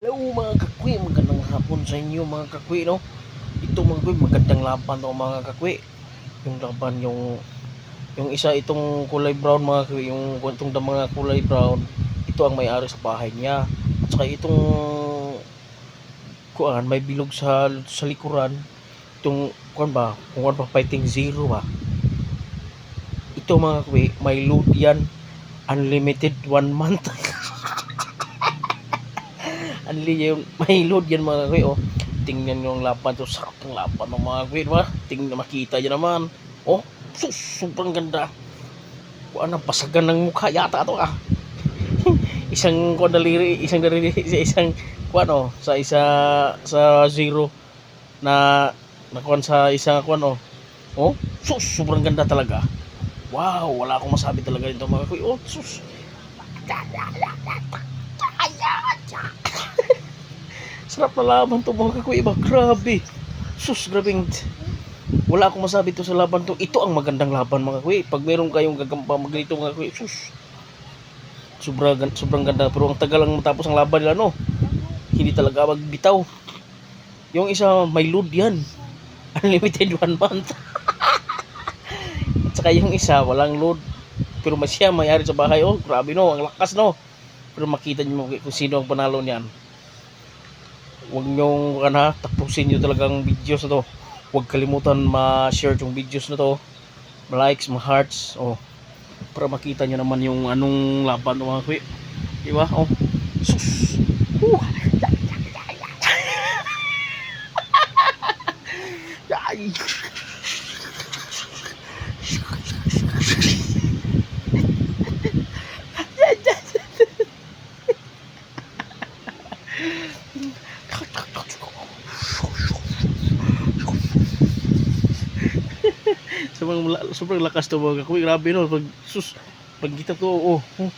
Oo mga kakwi, magandang hapon sa inyo mga kakwi, no? Ito mga kakwi, magandang laban to mga kakwi. Yung laban, yung isa itong kulay brown mga kakwi, yung itong mga kulay brown, ito ang may-ari sa bahay niya. At saka itong kuan, may bilog sa likuran. Itong kuan ba, kung kuan pa fighting zero ba. Ito mga kakwi, may load yan, unlimited 1 month. May load yan mga kakwi, oh. Tingnan yung laban to, sarap ng laban ng mga kakwi, diba? Tingnan, makita nyo naman. Oh, sobrang ganda. Kuan ang pasagan ng mukha yata to ah. Isang kuan daliri, isang kuan oh, sa zero na nakuan sa isa kuan oh. Oh, sobrang ganda talaga. Wow, wala akong masabi talaga nito mga kakwi. Oh, sus. Sarap na laban to mga kakwi, iba, grabe. Grabing, wala akong masabi to sa laban to. Ito ang magandang laban mga kakwi. Pag meron kayong gagampa maglito mga kakwi, sobrang ganda. Pero ang tagal lang matapos ang laban nila, no? Hindi talaga magbitaw. Yung isa may load yan, unlimited 1 month. At saka yung isa walang load, pero siya may-ari sa bahay. Oh, grabe no, ang lakas no. Pero makita niyo kung sino ang panalo niyan. Huwag nyo tapusin nyo talagang videos na to. Huwag kalimutan ma-share yung videos na to, ma-likes, ma-hearts, oh, para makita nyo naman yung anong laban ng mga kwi, diba? Oh, sus. Ay. Sobrang lakas to mga kakwi, grabe no. Pag kita to, oh, oh.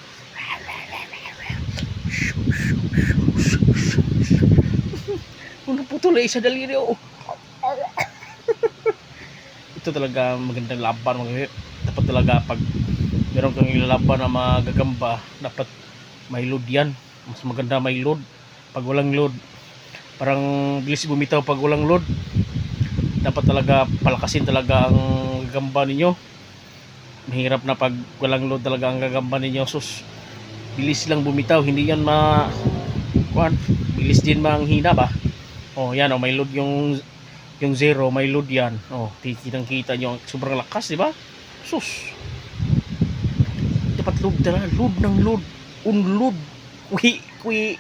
Naputol eh, isa daliri, oh. Ito talaga magandang laban mga kakwi. Dapat talaga pag meron kang ilalaban na magagamba, dapat may load yan. Mas maganda may load. Pag walang load, parang bilis bumitaw pag walang load. Dapat talaga palakasin talaga ang gagamba ninyo. Mahirap na pag walang load talaga ang gagamba ninyo. Bilis lang bumitaw, hindi yan bilis din manghina ba. Oh, yan oh, may load yung zero, may load yan. Oh, kitang-kita nyo, sobrang lakas, di ba? Dapat load talaga, load ng load, unload. Kwi.